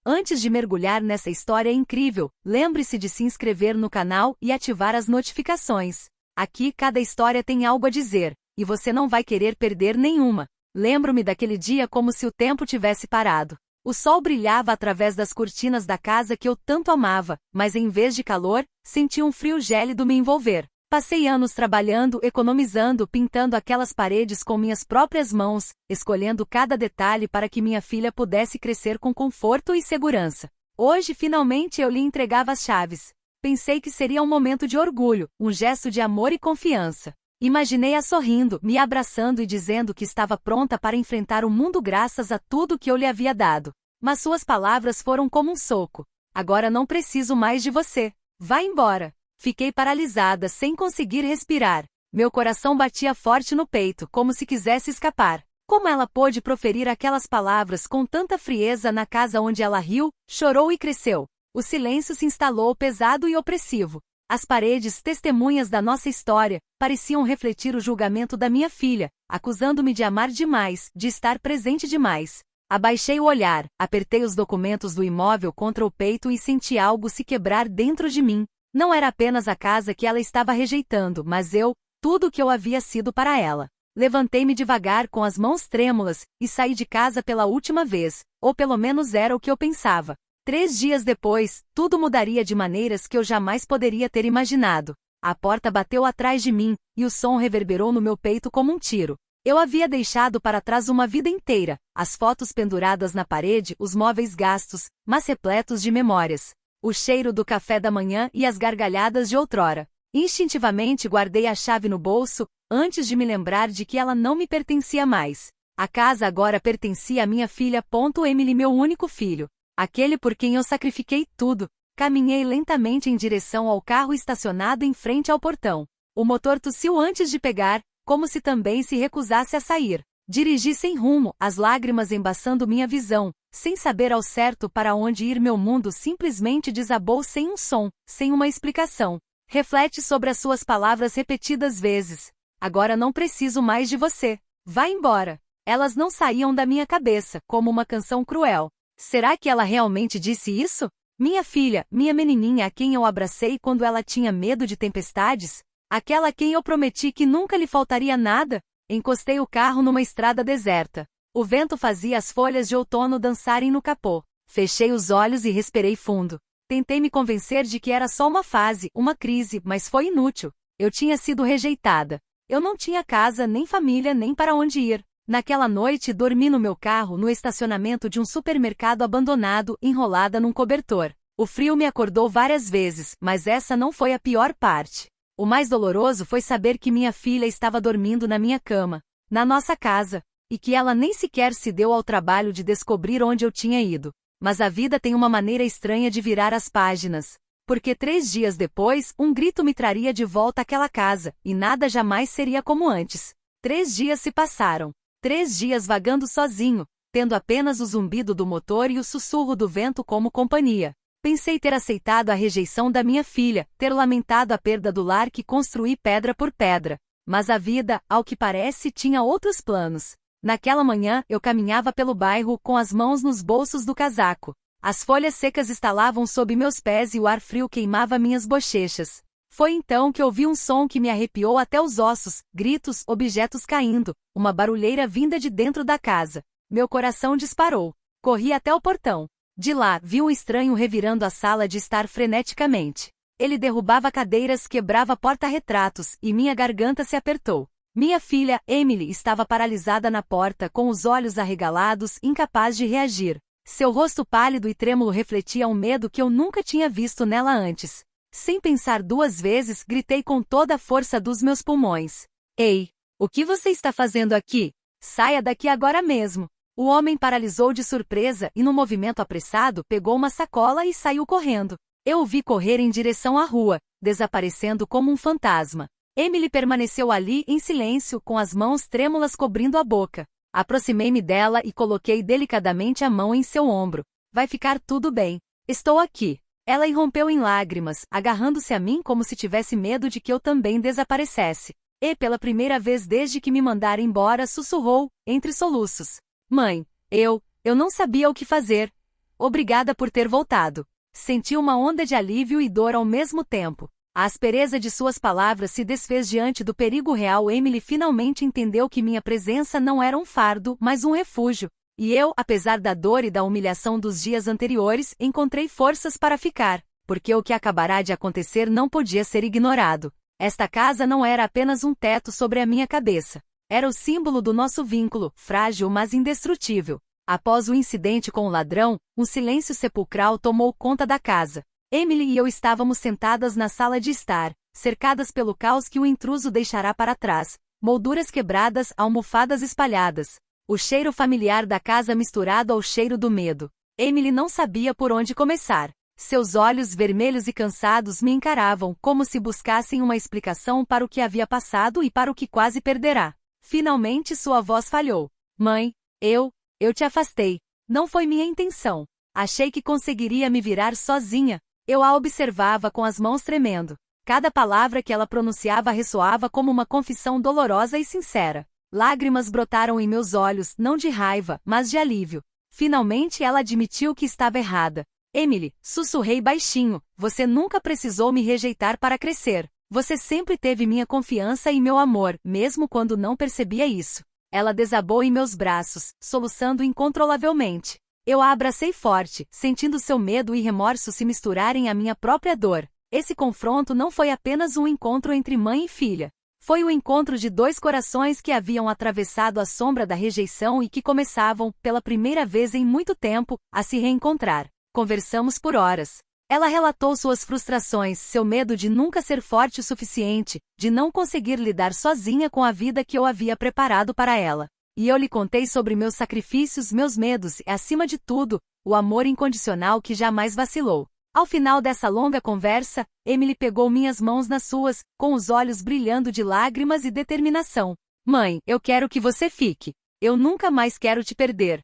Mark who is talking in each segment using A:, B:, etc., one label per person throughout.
A: Antes de mergulhar nessa história incrível, lembre-se de se inscrever no canal e ativar as notificações. Aqui cada história tem algo a dizer, e você não vai querer perder nenhuma. Lembro-me daquele dia como se o tempo tivesse parado. O sol brilhava através das cortinas da casa que eu tanto amava, mas em vez de calor, senti um frio gélido me envolver. Passei anos trabalhando, economizando, pintando aquelas paredes com minhas próprias mãos, escolhendo cada detalhe para que minha filha pudesse crescer com conforto e segurança. Hoje finalmente eu lhe entregava as chaves. Pensei que seria um momento de orgulho, um gesto de amor e confiança. Imaginei-a sorrindo, me abraçando e dizendo que estava pronta para enfrentar o mundo graças a tudo que eu lhe havia dado. Mas suas palavras foram como um soco. Agora não preciso mais de você. Vá embora. Fiquei paralisada, sem conseguir respirar. Meu coração batia forte no peito, como se quisesse escapar. Como ela pôde proferir aquelas palavras com tanta frieza na casa onde ela riu, chorou e cresceu? O silêncio se instalou pesado e opressivo. As paredes, testemunhas da nossa história, pareciam refletir o julgamento da minha filha, acusando-me de amar demais, de estar presente demais. Abaixei o olhar, apertei os documentos do imóvel contra o peito e senti algo se quebrar dentro de mim. Não era apenas a casa que ela estava rejeitando, mas tudo o que eu havia sido para ela. Levantei-me devagar com as mãos trêmulas, e saí de casa pela última vez, ou pelo menos era o que eu pensava. 3 dias depois, tudo mudaria de maneiras que eu jamais poderia ter imaginado. A porta bateu atrás de mim, e o som reverberou no meu peito como um tiro. Eu havia deixado para trás uma vida inteira, as fotos penduradas na parede, os móveis gastos, mas repletos de memórias. O cheiro do café da manhã e as gargalhadas de outrora. Instintivamente guardei a chave no bolso, antes de me lembrar de que ela não me pertencia mais. A casa agora pertencia à minha filha. Emily, meu único filho. Aquele por quem eu sacrifiquei tudo. Caminhei lentamente em direção ao carro estacionado em frente ao portão. O motor tossiu antes de pegar, como se também se recusasse a sair. Dirigi sem rumo, as lágrimas embaçando minha visão. Sem saber ao certo para onde ir, meu mundo simplesmente desabou sem um som, sem uma explicação. Reflete sobre as suas palavras repetidas vezes. Agora não preciso mais de você. Vá embora. Elas não saíam da minha cabeça, como uma canção cruel. Será que ela realmente disse isso? Minha filha, minha menininha a quem eu abracei quando ela tinha medo de tempestades? Aquela a quem eu prometi que nunca lhe faltaria nada? Encostei o carro numa estrada deserta. O vento fazia as folhas de outono dançarem no capô. Fechei os olhos e respirei fundo. Tentei me convencer de que era só uma fase, uma crise, mas foi inútil. Eu tinha sido rejeitada. Eu não tinha casa, nem família, nem para onde ir. Naquela noite dormi no meu carro no estacionamento de um supermercado abandonado, enrolada num cobertor. O frio me acordou várias vezes, mas essa não foi a pior parte. O mais doloroso foi saber que minha filha estava dormindo na minha cama, na nossa casa, e que ela nem sequer se deu ao trabalho de descobrir onde eu tinha ido. Mas a vida tem uma maneira estranha de virar as páginas. Porque 3 dias depois, um grito me traria de volta àquela casa, e nada jamais seria como antes. 3 dias se passaram. 3 dias vagando sozinho, tendo apenas o zumbido do motor e o sussurro do vento como companhia. Pensei ter aceitado a rejeição da minha filha, ter lamentado a perda do lar que construí pedra por pedra. Mas a vida, ao que parece, tinha outros planos. Naquela manhã, eu caminhava pelo bairro com as mãos nos bolsos do casaco. As folhas secas estalavam sob meus pés e o ar frio queimava minhas bochechas. Foi então que ouvi um som que me arrepiou até os ossos, gritos, objetos caindo, uma barulheira vinda de dentro da casa. Meu coração disparou. Corri até o portão. De lá, vi um estranho revirando a sala de estar freneticamente. Ele derrubava cadeiras, quebrava porta-retratos, e minha garganta se apertou. Minha filha, Emily, estava paralisada na porta, com os olhos arregalados, incapaz de reagir. Seu rosto pálido e trêmulo refletia um medo que eu nunca tinha visto nela antes. Sem pensar 2 vezes, gritei com toda a força dos meus pulmões. Ei! O que você está fazendo aqui? Saia daqui agora mesmo! O homem paralisou de surpresa e, num movimento apressado, pegou uma sacola e saiu correndo. Eu o vi correr em direção à rua, desaparecendo como um fantasma. Emily permaneceu ali em silêncio, com as mãos trêmulas cobrindo a boca. Aproximei-me dela e coloquei delicadamente a mão em seu ombro. Vai ficar tudo bem. Estou aqui. Ela irrompeu em lágrimas, agarrando-se a mim como se tivesse medo de que eu também desaparecesse. E, pela primeira vez desde que me mandaram embora, sussurrou, entre soluços. Mãe, eu não sabia o que fazer. Obrigada por ter voltado. Senti uma onda de alívio e dor ao mesmo tempo. A aspereza de suas palavras se desfez diante do perigo real. Emily finalmente entendeu que minha presença não era um fardo, mas um refúgio. E eu, apesar da dor e da humilhação dos dias anteriores, encontrei forças para ficar, porque o que acabará de acontecer não podia ser ignorado. Esta casa não era apenas um teto sobre a minha cabeça. Era o símbolo do nosso vínculo, frágil mas indestrutível. Após o incidente com o ladrão, um silêncio sepulcral tomou conta da casa. Emily e eu estávamos sentadas na sala de estar, cercadas pelo caos que o intruso deixará para trás. Molduras quebradas, almofadas espalhadas. O cheiro familiar da casa misturado ao cheiro do medo. Emily não sabia por onde começar. Seus olhos vermelhos e cansados me encaravam, como se buscassem uma explicação para o que havia passado e para o que quase perderá. Finalmente sua voz falhou. Mãe, eu te afastei. Não foi minha intenção. Achei que conseguiria me virar sozinha. Eu a observava com as mãos tremendo. Cada palavra que ela pronunciava ressoava como uma confissão dolorosa e sincera. Lágrimas brotaram em meus olhos, não de raiva, mas de alívio. Finalmente ela admitiu que estava errada. Emily, sussurrei baixinho, você nunca precisou me rejeitar para crescer. Você sempre teve minha confiança e meu amor, mesmo quando não percebia isso. Ela desabou em meus braços, soluçando incontrolavelmente. Eu a abracei forte, sentindo seu medo e remorso se misturarem à minha própria dor. Esse confronto não foi apenas um encontro entre mãe e filha. Foi o encontro de dois corações que haviam atravessado a sombra da rejeição e que começavam, pela primeira vez em muito tempo, a se reencontrar. Conversamos por horas. Ela relatou suas frustrações, seu medo de nunca ser forte o suficiente, de não conseguir lidar sozinha com a vida que eu havia preparado para ela. E eu lhe contei sobre meus sacrifícios, meus medos e, acima de tudo, o amor incondicional que jamais vacilou. Ao final dessa longa conversa, Emily pegou minhas mãos nas suas, com os olhos brilhando de lágrimas e determinação. Mãe, eu quero que você fique. Eu nunca mais quero te perder.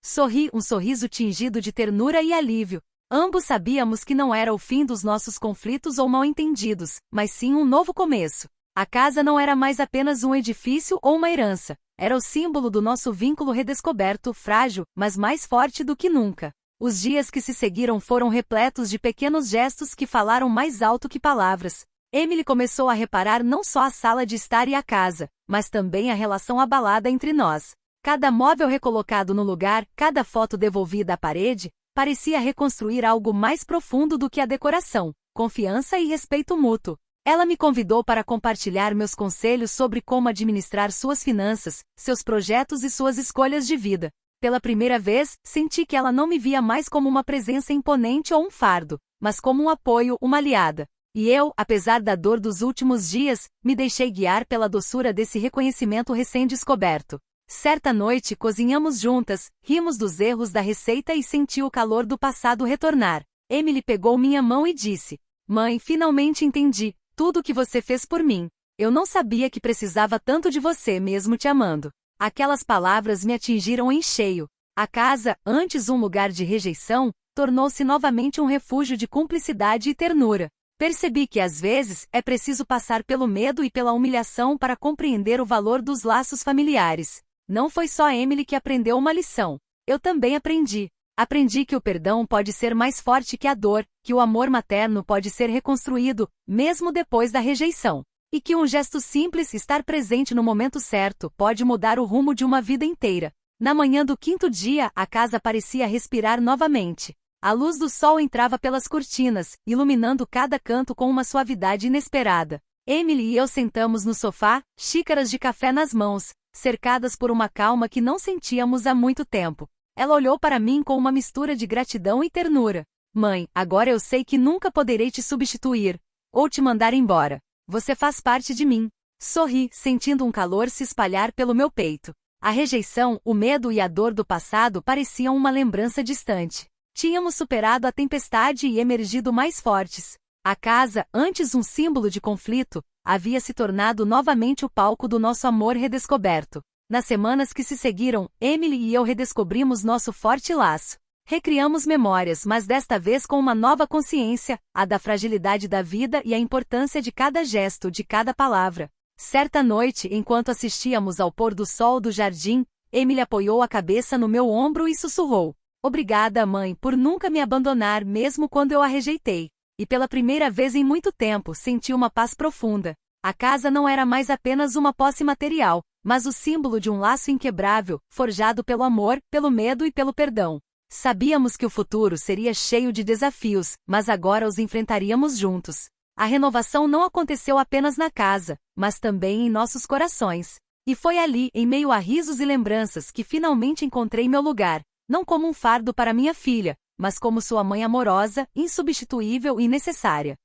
A: Sorri, um sorriso tingido de ternura e alívio. Ambos sabíamos que não era o fim dos nossos conflitos ou mal-entendidos, mas sim um novo começo. A casa não era mais apenas um edifício ou uma herança. Era o símbolo do nosso vínculo redescoberto, frágil, mas mais forte do que nunca. Os dias que se seguiram foram repletos de pequenos gestos que falaram mais alto que palavras. Emily começou a reparar não só a sala de estar e a casa, mas também a relação abalada entre nós. Cada móvel recolocado no lugar, cada foto devolvida à parede, parecia reconstruir algo mais profundo do que a decoração, confiança e respeito mútuo. Ela me convidou para compartilhar meus conselhos sobre como administrar suas finanças, seus projetos e suas escolhas de vida. Pela primeira vez, senti que ela não me via mais como uma presença imponente ou um fardo, mas como um apoio, uma aliada. E eu, apesar da dor dos últimos dias, me deixei guiar pela doçura desse reconhecimento recém-descoberto. Certa noite cozinhamos juntas, rimos dos erros da receita e senti o calor do passado retornar. Emily pegou minha mão e disse: Mãe, finalmente entendi tudo o que você fez por mim. Eu não sabia que precisava tanto de você mesmo te amando. Aquelas palavras me atingiram em cheio. A casa, antes um lugar de rejeição, tornou-se novamente um refúgio de cumplicidade e ternura. Percebi que às vezes é preciso passar pelo medo e pela humilhação para compreender o valor dos laços familiares. Não foi só Emily que aprendeu uma lição. Eu também aprendi. Aprendi que o perdão pode ser mais forte que a dor, que o amor materno pode ser reconstruído, mesmo depois da rejeição. E que um gesto simples, estar presente no momento certo, pode mudar o rumo de uma vida inteira. Na manhã do quinto dia, a casa parecia respirar novamente. A luz do sol entrava pelas cortinas, iluminando cada canto com uma suavidade inesperada. Emily e eu sentamos no sofá, xícaras de café nas mãos, cercadas por uma calma que não sentíamos há muito tempo. Ela olhou para mim com uma mistura de gratidão e ternura. Mãe, agora eu sei que nunca poderei te substituir, ou te mandar embora. Você faz parte de mim. Sorri, sentindo um calor se espalhar pelo meu peito. A rejeição, o medo e a dor do passado pareciam uma lembrança distante. Tínhamos superado a tempestade e emergido mais fortes. A casa, antes um símbolo de conflito, havia se tornado novamente o palco do nosso amor redescoberto. Nas semanas que se seguiram, Emily e eu redescobrimos nosso forte laço. Recriamos memórias, mas desta vez com uma nova consciência, a da fragilidade da vida e a importância de cada gesto, de cada palavra. Certa noite, enquanto assistíamos ao pôr do sol do jardim, Emily apoiou a cabeça no meu ombro e sussurrou: Obrigada, mãe, por nunca me abandonar mesmo quando eu a rejeitei. E pela primeira vez em muito tempo senti uma paz profunda. A casa não era mais apenas uma posse material, mas o símbolo de um laço inquebrável, forjado pelo amor, pelo medo e pelo perdão. Sabíamos que o futuro seria cheio de desafios, mas agora os enfrentaríamos juntos. A renovação não aconteceu apenas na casa, mas também em nossos corações. E foi ali, em meio a risos e lembranças, que finalmente encontrei meu lugar, não como um fardo para minha filha, mas como sua mãe amorosa, insubstituível e necessária.